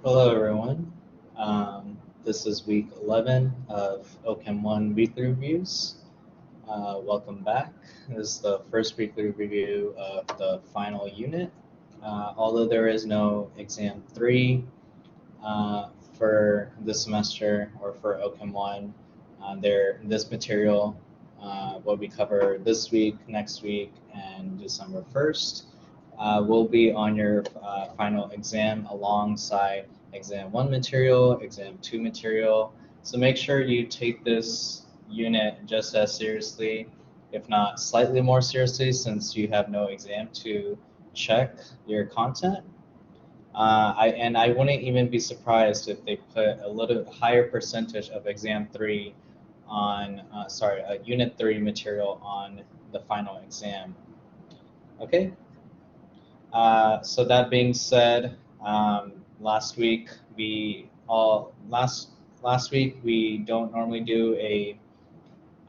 Hello, everyone. This is week 11 of OChem 1 weekly reviews. Welcome back. This is the first weekly review of the final unit. Although there is no exam 3 for this semester or for OChem 1, this material will be covered this week, next week, and December 1st. Will be on your final exam alongside exam 1 material, exam 2 material. So make sure you take this unit just as seriously, if not slightly more seriously, since you have no exam to check your content. I wouldn't even be surprised if they put a little higher percentage of exam 3 on, unit 3 material on the final exam. Okay, so that being said, last week we all last week we don't normally do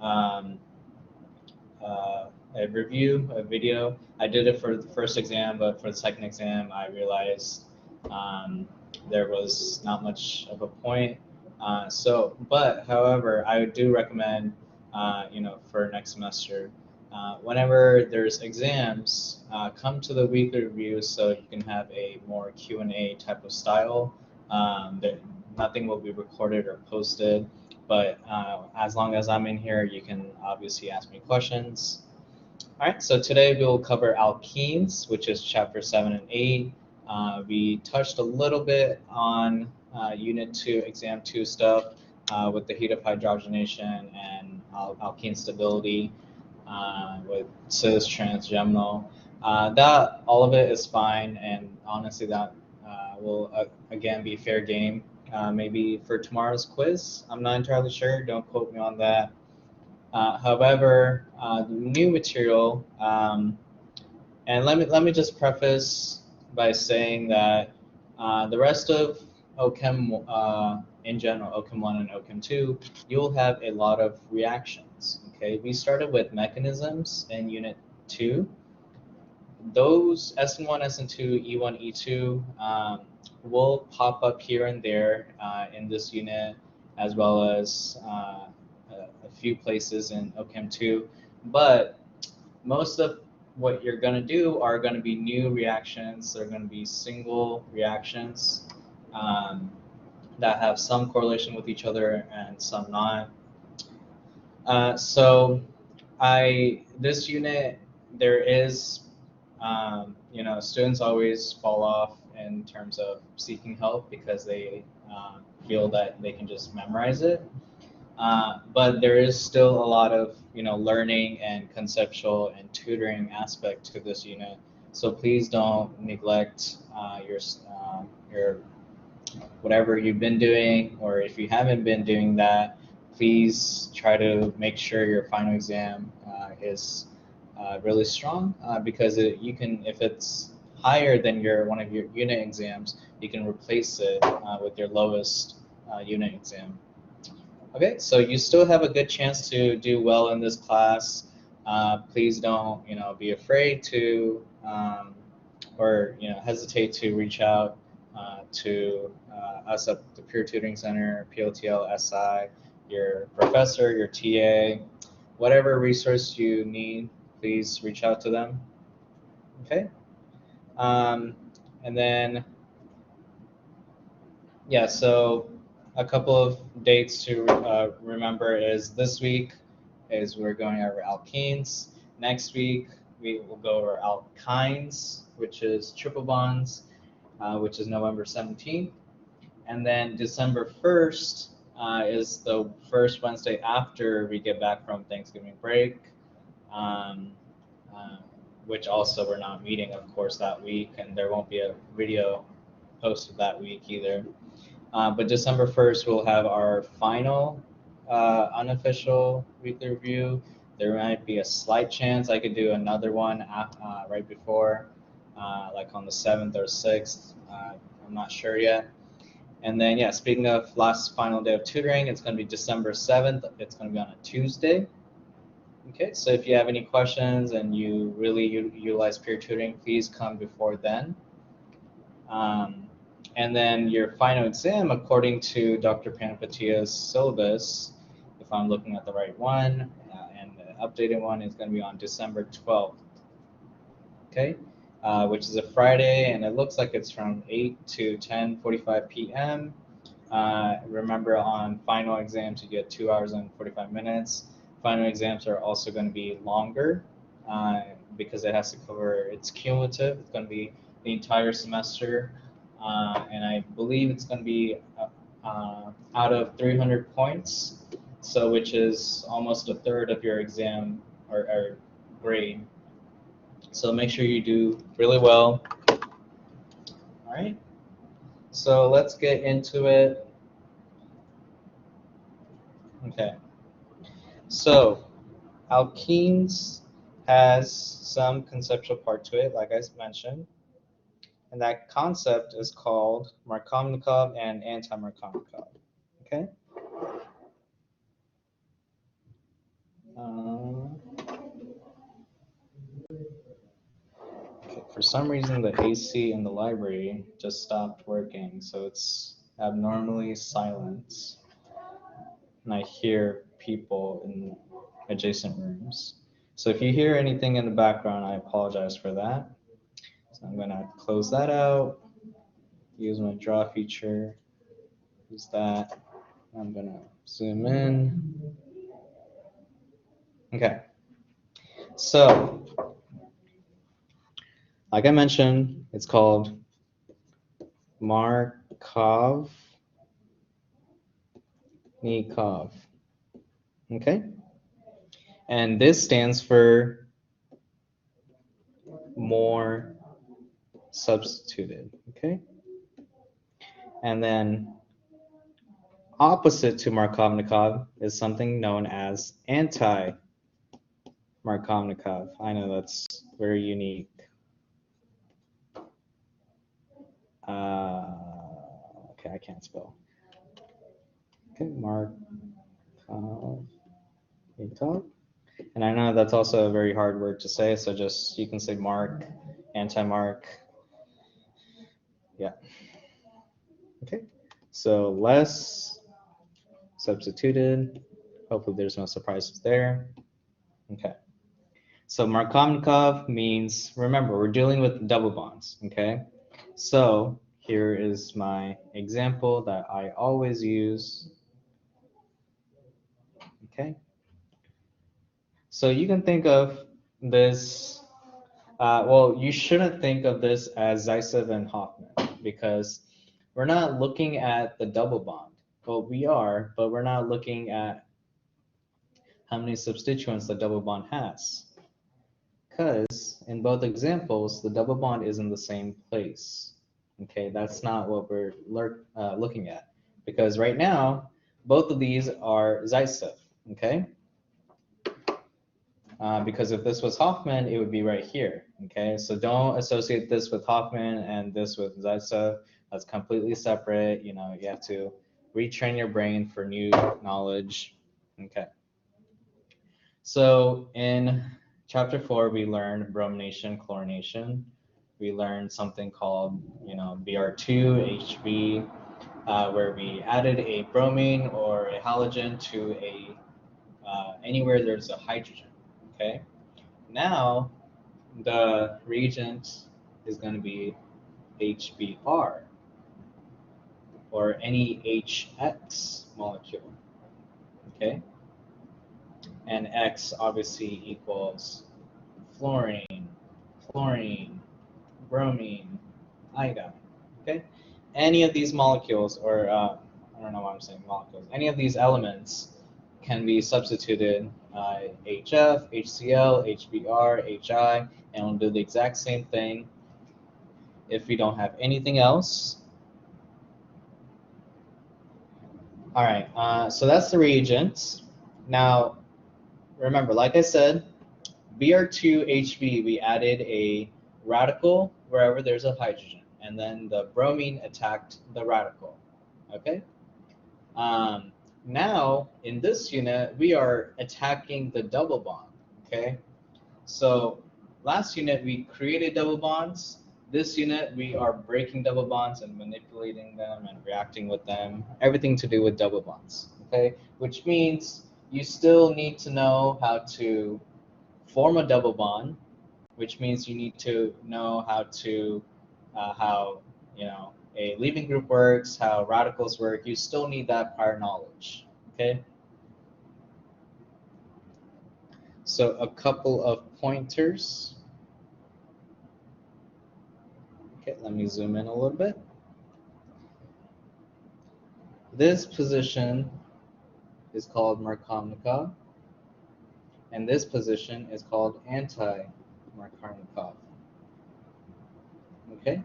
um, a review, a video. I did it for the first exam, but for the second exam, I realized um, there was not much of a point. But however, I do recommend, for next semester, whenever there's exams, come to the weekly review so you can have a more Q&A type of style. Nothing will be recorded or posted, but as long as I'm in here, you can obviously ask me questions. All right, so today we'll cover alkenes, which is chapter 7 and 8. We touched a little bit on Unit 2, Exam 2 stuff with the heat of hydrogenation and alkene stability with cis, trans, geminal. That all of it is fine, and honestly, that will again be fair game. Maybe for tomorrow's quiz, I'm not entirely sure. Don't quote me on that. However, the new material, and let me just preface by saying that the rest of OChem in general, OChem 1 and OChem 2, you'll have a lot of reactions. Okay, we started with mechanisms in Unit 2. Those SN1, SN2, E1, E2 will pop up here and there in this unit, as well as a few places in OChem 2. But most of what you're going to do are going to be new reactions. They're going to be single reactions um, that have some correlation with each other and some not. So this unit, there is, students always fall off in terms of seeking help because they feel that they can just memorize it. But there is still a lot of learning and conceptual and tutoring aspect to this unit. So please don't neglect your whatever you've been doing, or if you haven't been doing that, please try to make sure your final exam is really strong because you can, if it's higher than one of your unit exams, you can replace it with your lowest unit exam. Okay, so you still have a good chance to do well in this class. Please don't, be afraid to or hesitate to reach out to us at the Peer Tutoring Center, POTL, SI, your professor, your TA, whatever resource you need. Please reach out to them. Okay, um, and then yeah, so a couple of dates to remember is this week is we're going over alkenes. Next week we will go over alkynes, which is triple bonds, which is November 17th. And then December 1st is the first Wednesday after we get back from Thanksgiving break, um, uh, which also we're not meeting, of course, that week, and there won't be a video posted that week either. But December 1st, we'll have our final unofficial weekly review. There might be a slight chance I could do another one right before, like on the 7th or 6th. I'm not sure yet. And then, yeah, speaking of last final day of tutoring, it's going to be December 7th. It's going to be on a Tuesday. Okay, so if you have any questions and you really utilize peer tutoring, please come before then. Um, And then your final exam, according to Dr. Panapatia's syllabus, if I'm looking at the right one, and the updated one is going to be on December 12th, okay, which is a Friday, and it looks like it's from 8 to 10:45 p.m. Remember, on final exams, you get 2 hours and 45 minutes. Final exams are also going to be longer because it has to cover, it's cumulative. It's going to be the entire semester. And I believe it's going to be out of 300 points, so which is almost a third of your exam or grade. So make sure you do really well. All right. So let's get into it. Okay. So alkenes has some conceptual part to it, like I mentioned. And that concept is called Markovnikov and AntiMarkovnikov. Okay. Okay. For some reason, the AC in the library just stopped working, so it's abnormally silent. And I hear people in adjacent rooms. So if you hear anything in the background, I apologize for that. So I'm going to close that out, use my draw feature, use that. I'm going to zoom in. Okay. So, like I mentioned, it's called Markovnikov. Okay? And this stands for more substituted. Okay? And then opposite to Markovnikov is something known as anti-Markovnikov. I know that's very unique. Okay, I can't spell. Okay, Markovnikov. And I know that's also a very hard word to say, so just you can say mark, anti-mark. Yeah. Okay. So less substituted. Hopefully there's no surprises there. Okay. So Markovnikov means, remember, we're dealing with double bonds, okay? So here is my example that I always use. Okay. So you can think of this, well, you shouldn't think of this as Zaitsev and Hoffman because we're not looking at the double bond. Well, we are, but we're not looking at how many substituents the double bond has. Because in both examples, the double bond is in the same place. Okay, that's not what we're looking at. Because right now, both of these are Zaitsev, okay? Because if this was Hoffman, it would be right here, okay? So don't associate this with Hoffman and this with Zaitsev. That's completely separate. You know, you have to retrain your brain for new knowledge, okay? So in chapter 4, we learned bromination, chlorination. We learned something called, Br2, HB, where we added a bromine or a halogen to anywhere there's a hydrogen, okay? Now, the reagent is going to be HBr, or any HX molecule, okay? And X obviously equals fluorine, bromine, iodine, okay? Any of these molecules, or I don't know why I'm saying molecules, any of these elements can be substituted HF, HCl, HBr, HI, and we'll do the exact same thing if we don't have anything else. All right, so that's the reagent. Now, remember, like I said, Br2HB, we added a radical wherever there's a hydrogen, and then the bromine attacked the radical, okay? Now, in this unit, we are attacking the double bond, okay? So last unit, we created double bonds. this unit, we are breaking double bonds and manipulating them and reacting with them, everything to do with double bonds, okay? Which means you still need to know how to form a double bond, which means you need to know how a leaving group works, how radicals work. You still need that prior knowledge, okay? So a couple of pointers. Okay, let me zoom in a little bit. This position is called Markovnikov, and this position is called anti-Markovnikov. Okay?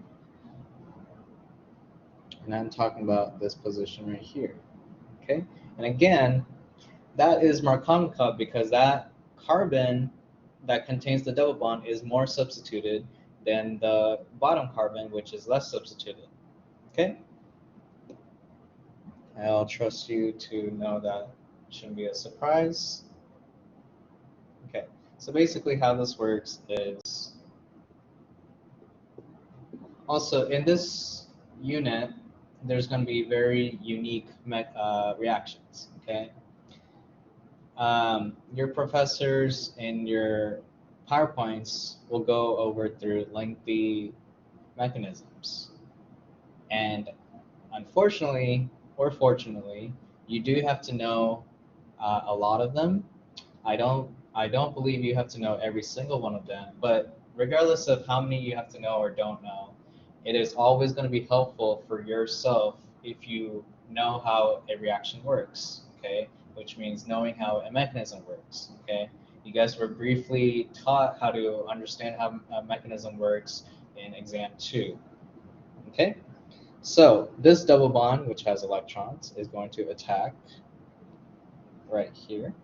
And I'm talking about this position right here. Okay? And again, that is Markovnikov because that carbon that contains the double bond is more substituted than the bottom carbon, which is less substituted. Okay? I'll trust you to know that shouldn't be a surprise. Okay, so basically how this works is also in this unit, there's going to be very unique reactions, okay? Your professors in your PowerPoints will go over through lengthy mechanisms. And unfortunately, or fortunately, you do have to know a lot of them. I don't believe you have to know every single one of them, but regardless of how many you have to know or don't know, it is always going to be helpful for yourself if you know how a reaction works, okay? Which means knowing how a mechanism works, okay? You guys were briefly taught how to understand how a mechanism works in exam 2, okay? So this double bond, which has electrons, is going to attack right here.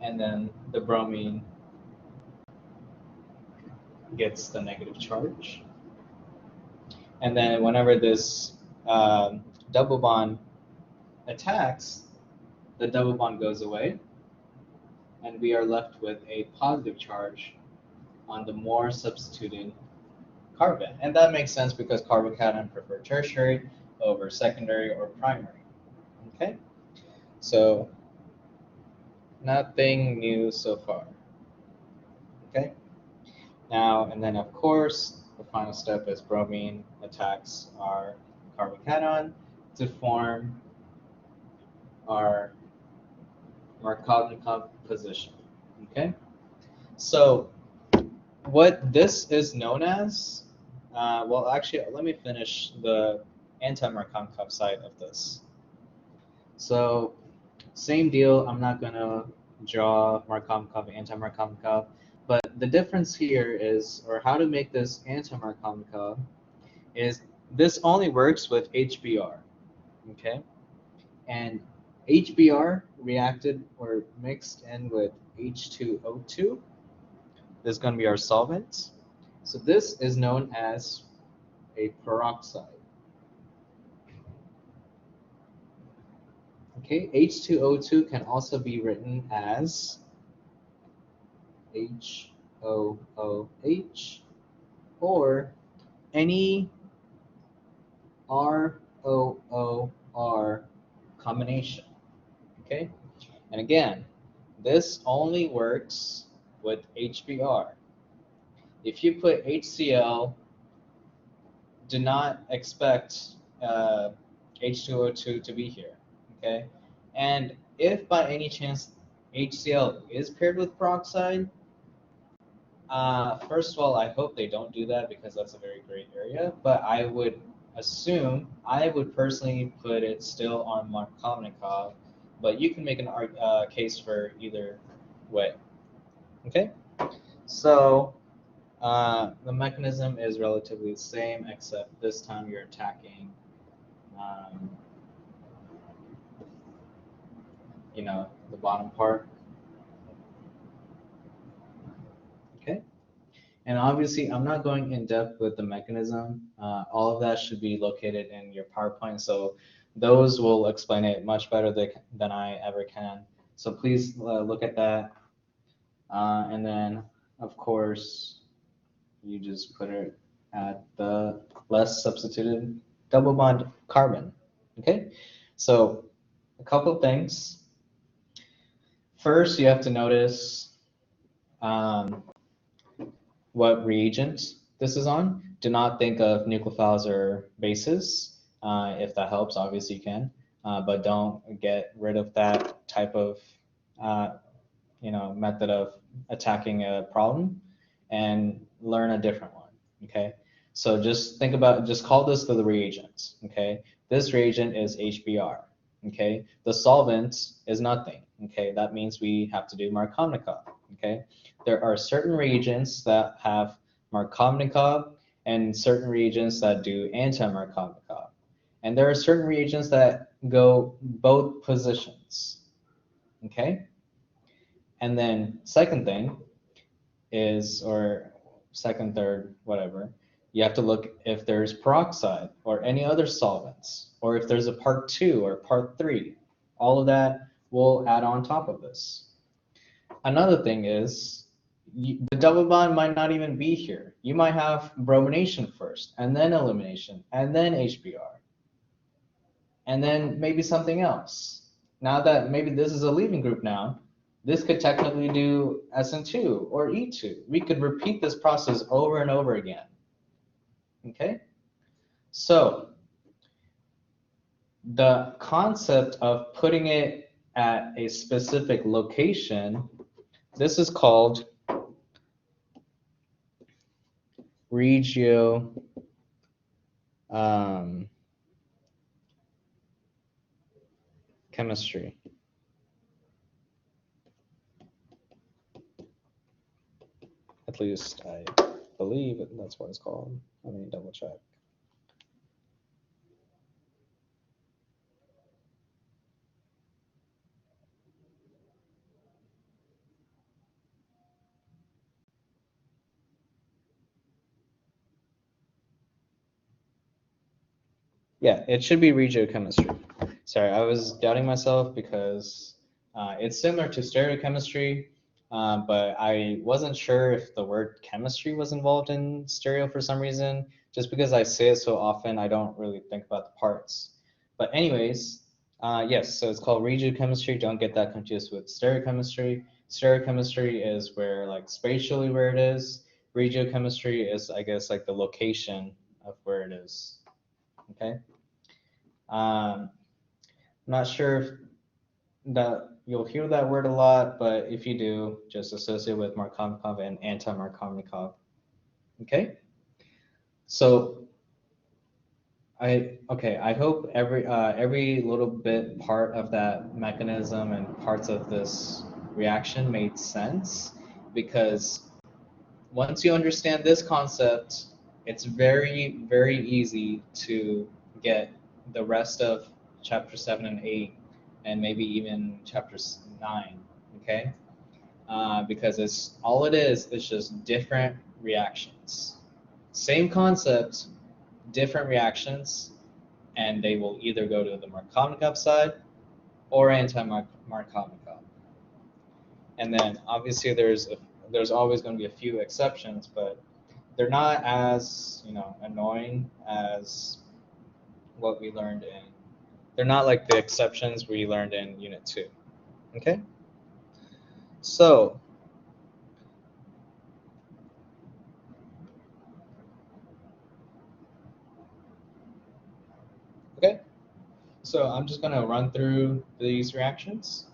And then the bromine gets the negative charge. And then whenever this double bond attacks, the double bond goes away, and we are left with a positive charge on the more substituted carbon. And that makes sense because carbocation prefer tertiary over secondary or primary. Okay? So nothing new so far. Okay? Now, and then of course, the final step is bromine attacks our carbocation to form our Markovnikov position. Okay? So what this is known as, well, actually, let me finish the anti-Markovnikov side of this. So same deal, I'm not going to draw Markovnikov, anti-Markovnikov, but the difference here is, or how to make this anti-Markovnikov, is this only works with HBr, okay? And HBr reacted or mixed in with H2O2. This is going to be our solvent. So this is known as a peroxide. Okay, H2O2 can also be written as HOOH or any ROOR combination. Okay, and again, this only works with HBr. If you put HCl, do not expect H2O2 to be here, okay? And if by any chance HCl is paired with peroxide, first of all, I hope they don't do that because that's a very gray area, but I would assume, I would personally put it still on Markovnikov, but you can make a case for either way, okay? So the mechanism is relatively the same, except this time you're attacking, the bottom part. Okay. And obviously, I'm not going in depth with the mechanism. All of that should be located in your PowerPoint. So those will explain it much better than I ever can. So please look at that. And then, of course, you just put it at the less substituted double bond carbon. Okay, so a couple things. First, you have to notice um, what reagent this is on. Do not think of nucleophiles or bases. If that helps, obviously you can, but don't get rid of that type of method of attacking a problem, and learn a different one. Okay, so just call this the reagent. Okay, this reagent is HBr. Okay, the solvent is nothing. Okay, that means we have to do Markovnikov. Okay, there are certain reagents that have Markovnikov and certain reagents that do anti-Markovnikov. And there are certain reagents that go both positions. Okay? And then second thing is, or second, third, whatever, you have to look if there's peroxide or any other solvents, or if there's a part 2 or part 3. All of that will add on top of this. Another thing is the double bond might not even be here. You might have bromination first, and then elimination, and then HBr, and then maybe something else. Now that maybe this is a leaving group now, this could technically do SN2 or E2. We could repeat this process over and over again. Okay? So the concept of putting it at a specific location, this is called regio chemistry. At least I believe that's what it's called. Let me double check. Yeah, it should be regiochemistry. Sorry, I was doubting myself because it's similar to stereochemistry, but I wasn't sure if the word chemistry was involved in stereo for some reason. Just because I say it so often, I don't really think about the parts. But anyways, yes, so it's called regiochemistry. Don't get that confused with stereochemistry. Stereochemistry is where, like, spatially where it is. Regiochemistry is, I guess, like the location of where it is. Okay. I'm not sure if that you'll hear that word a lot, but if you do, just associate with Markovnikov and anti-Markovnikov. Okay. So I hope every little bit part of that mechanism and parts of this reaction made sense, because once you understand this concept, it's very, very easy to get the rest of chapter 7 and 8, and maybe even chapter 9, okay? Because all it is just different reactions. Same concept, different reactions, and they will either go to the Markovnikov side or anti-Markovnikov. And then obviously there's always going to be a few exceptions, but they're not as annoying as what we learned in. They're not like the exceptions we learned in Unit 2. Okay? So okay, so I'm just going to run through these reactions.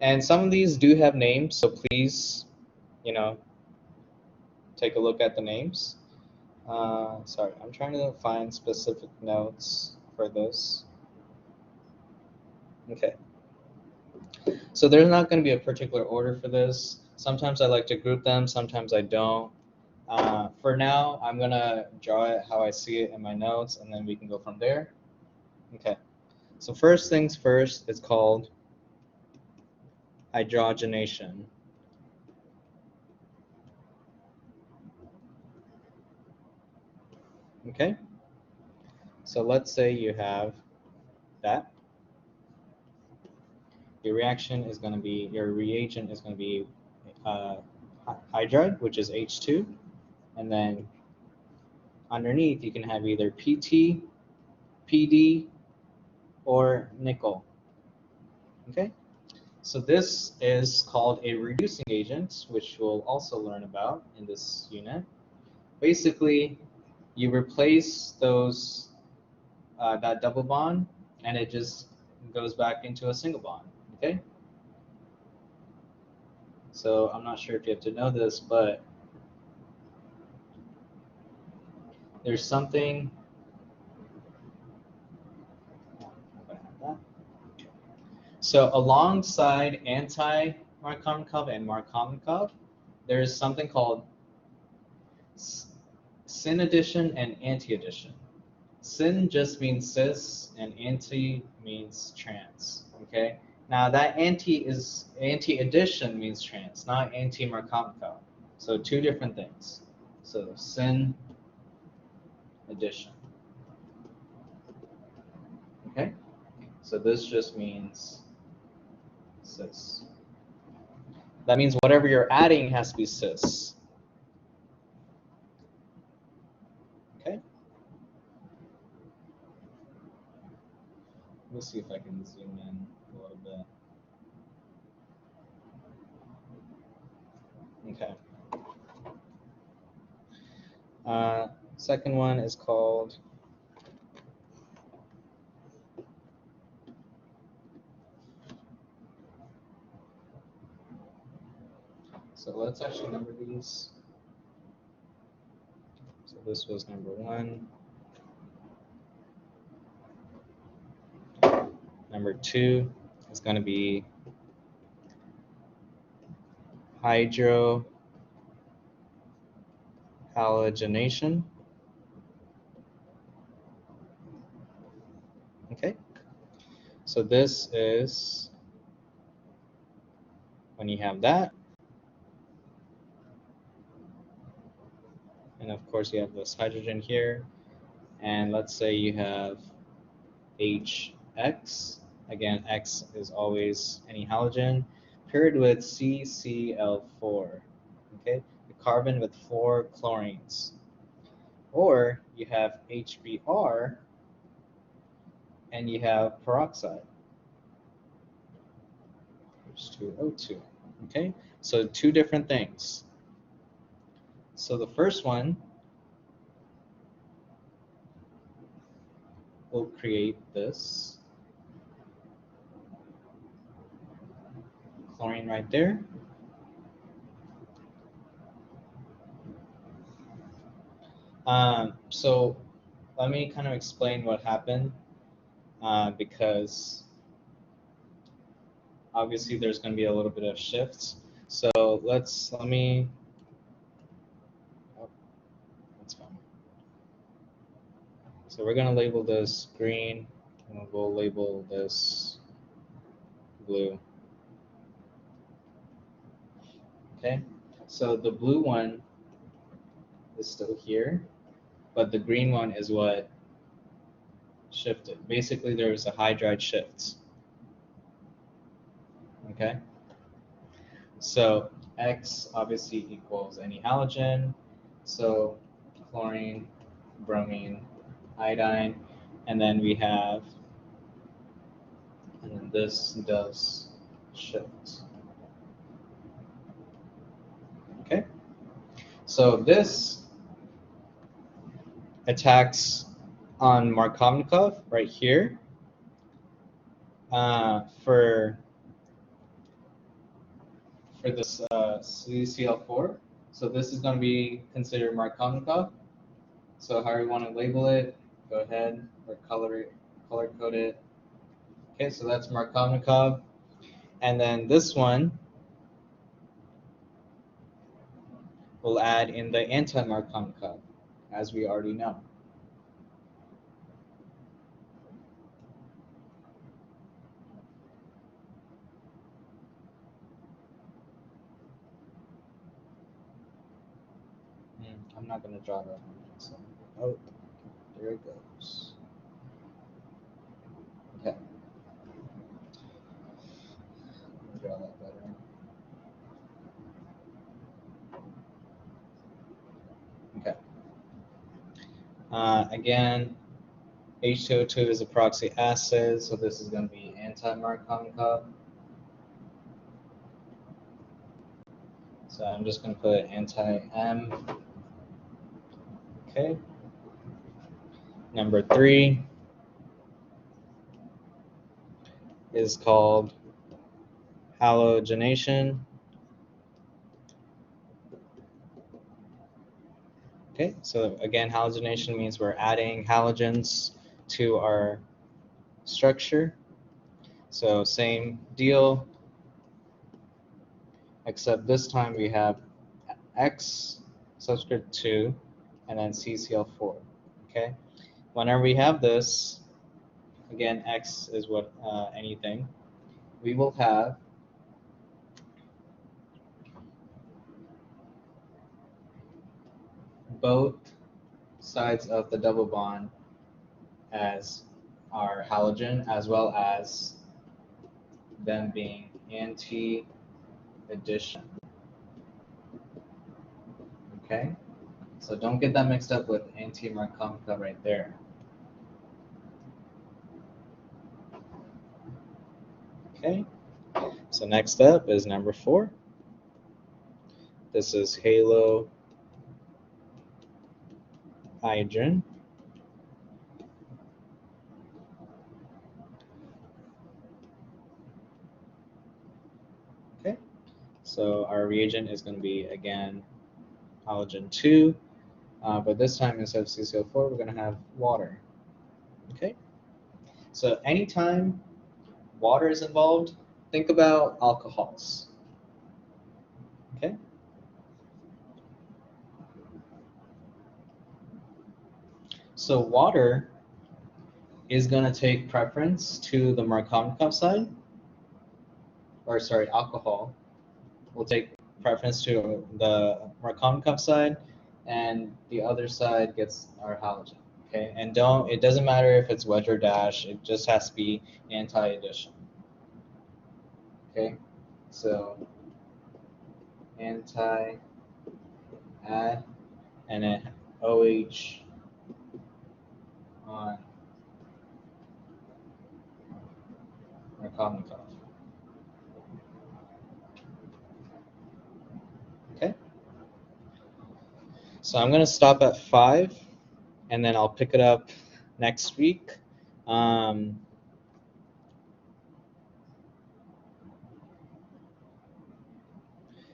And some of these do have names, so please, take a look at the names. Sorry, I'm trying to find specific notes for this. Okay. So there's not going to be a particular order for this. Sometimes I like to group them, sometimes I don't. For now, I'm going to draw it how I see it in my notes, and then we can go from there. Okay. So first things first, it's called hydrogenation. Okay. So let's say you have that. Your reagent is going to be hydride, which is H2, and then underneath you can have either PT, PD, or nickel. Okay, so this is called a reducing agent, which we'll also learn about in this unit. Basically, you replace those that double bond, and it just goes back into a single bond. Okay. So I'm not sure if you have to know this, but there's something. So alongside anti-Markovnikov and Markovnikov, there's something called syn addition and anti-addition. Syn just means cis, and anti means trans. Okay. Now that anti-addition means trans, not anti-Markovnikov. So two different things. So syn addition. Okay. So this just means cis. That means whatever you're adding has to be cis. Okay. Let's see if I can zoom in a little bit. Okay. Second one is called so let's actually number these. So this was number 1. Number 2 is going to be halogenation. Okay. So this is when you have that. And of course you have this hydrogen here. And let's say you have HX. Again, X is always any halogen paired with CCl4. Okay, the carbon with 4 chlorines. Or you have HBr and you have peroxide. H2O2. Okay, so two different things. So the first one will create this chlorine right there. So let me kind of explain what happened because obviously there's going to be a little bit of shifts. So let me, oh, that's fine. So we're going to label this green and we'll label this blue. Okay, so the blue one is still here, but the green one is what shifted. Basically, there was a hydride shift. Okay, so X obviously equals any halogen, so chlorine, bromine, iodine, and then we have, and then this does shift. Okay, so this attacks on Markovnikov right here for this CCl4. So this is going to be considered Markovnikov. So however you want to label it, go ahead or color code it. Okay, so that's Markovnikov. And then this one we'll add in the anti-Markovnikov, as we already know. I'm not going to draw that. So, oh, there it goes. Okay. Let me draw that better. Again, H2O2 is a proxy acid, so this is going to be anti-Markovnikov. So I'm just going to put anti-M. Okay. Number 3 is called halogenation. Okay, so again, halogenation means we're adding halogens to our structure. So same deal, except this time we have X subscript 2 and then CCl4. Okay, whenever we have this, again, X is what anything, we will have both sides of the double bond as our halogen, as well as them being anti-addition. Okay, so don't get that mixed up with anti-Markovnikov right there. Okay, so next up is number 4. This is halogen. Okay, so our reagent is going to be, again, halogen 2, but this time instead of CCl4, we're going to have water. Okay, so anytime water is involved, think about alcohols. Okay, so water is going to take preference to the Markovnikov side, or sorry, alcohol will take preference to the Markovnikov side, and the other side gets our halogen. Okay, and it doesn't matter if it's wedge or dash, it just has to be anti-addition. Okay, so anti-add and then OH on Markovnikov. Okay, so I'm going to stop at 5, and then I'll pick it up next week.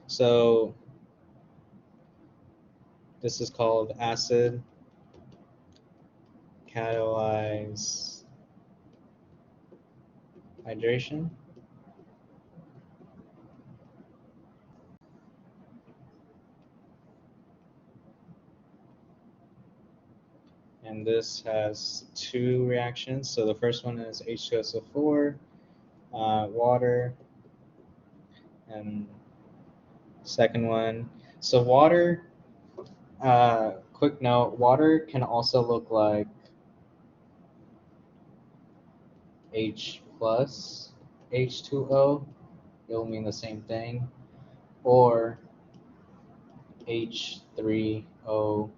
So this is called acid catalyzed hydration. And this has 2 reactions. So the first one is H2SO4, water, and second one. So water, quick note, water can also look like H plus H2O. It'll mean the same thing. Or H3O,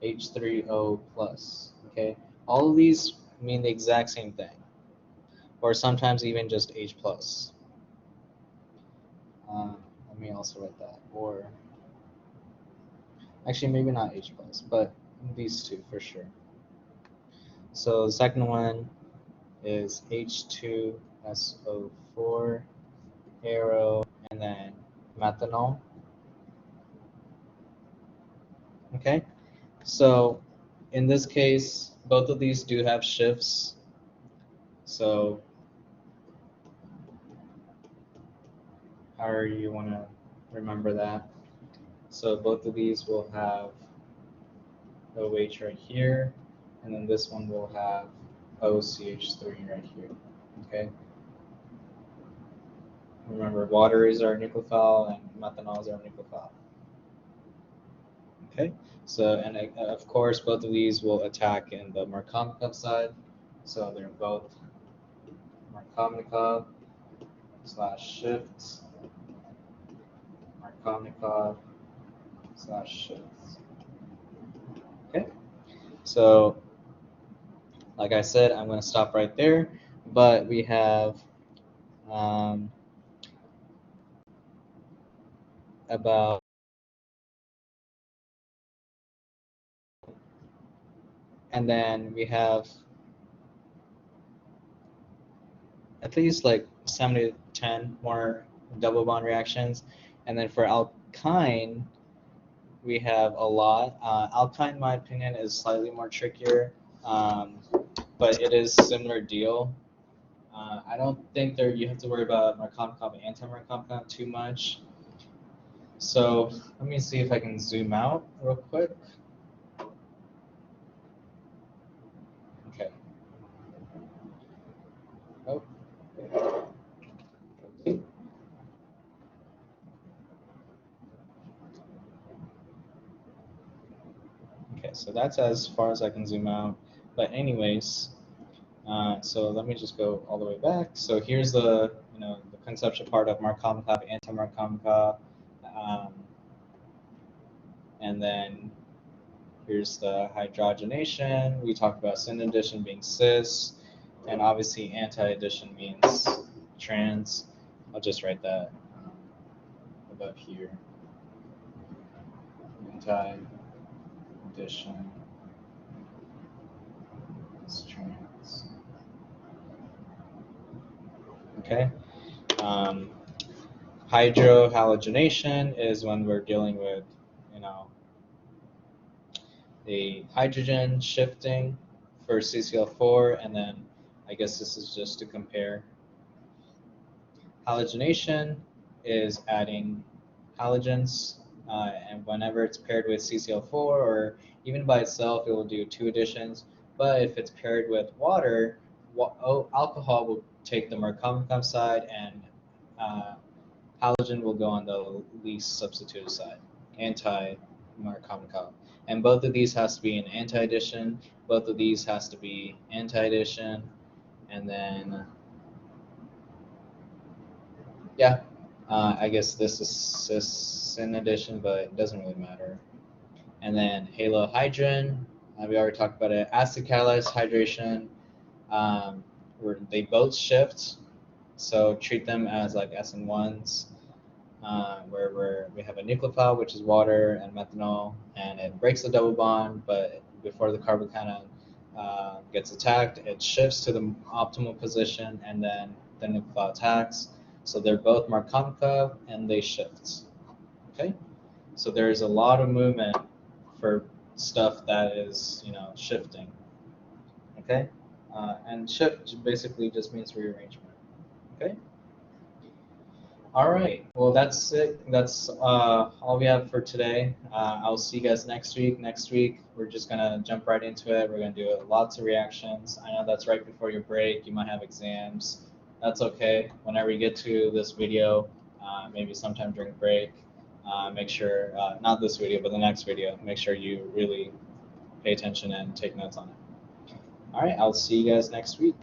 H3O plus. Okay, all of these mean the exact same thing, or sometimes even just H plus. Let me also write that. Or actually, maybe not H plus, but these two for sure. So the second one is H2SO4, arrow, and then methanol. Okay, so in this case, both of these do have shifts. So however you want to remember that. So both of these will have OH right here, and then this one will have OCH3 right here. Okay. Remember, water is our nucleophile and methanol is our nucleophile. Okay. So, and of course, both of these will attack in the Markovnikov side. So they're both Markovnikov / shifts, Markovnikov / shifts. So like I said, I'm going to stop right there, but we have about and then we have at least like 7 to 10 more double bond reactions, and then for alkyne we have a lot. Alkyne, in my opinion, is slightly more trickier, but it is similar deal. I don't think there you have to worry about Markovnikov and anti-Markovnikov too much. So let me see if I can zoom out real quick. Okay. Oh. Okay, so that's as far as I can zoom out. But anyways, so let me just go all the way back. So here's the the conceptual part of Markovnikov, anti-Markovnikov, and then here's the hydrogenation. We talked about syn addition being cis, and obviously anti-addition means trans. I'll just write that above here. Anti-addition is trans. Okay. Hydrohalogenation is when we're dealing with, the hydrogen shifting for CCl4, and then I guess this is just to compare. Halogenation is adding halogens, and whenever it's paired with CCl4 or even by itself, it will do 2 additions. But if it's paired with water, alcohol will take the Markovnikov side, and halogen will go on the least substituted side, anti-Markovnikov. And both of these has to be an anti-addition, both of these has to be anti-addition, and then, yeah, I guess this is cis in addition, but it doesn't really matter. And then halohydrin, we already talked about it. Acid catalyzed hydration, where they both shift, so treat them as like SN1s. Where we have a nucleophile, which is water and methanol, and it breaks the double bond, but before the carbocation gets attacked, it shifts to the optimal position, and then the nucleophile attacks. So they're both Markovnikov, and they shift. Okay, so there's a lot of movement for stuff that is shifting. Okay, and shift basically just means rearrangement. Okay. All right. Well, that's it. That's all we have for today. I'll see you guys next week. Next week, we're just going to jump right into it. We're going to do lots of reactions. I know that's right before your break. You might have exams. That's okay. Whenever you get to this video, maybe sometime during break, make sure, not this video, but the next video, make sure you really pay attention and take notes on it. All right. I'll see you guys next week.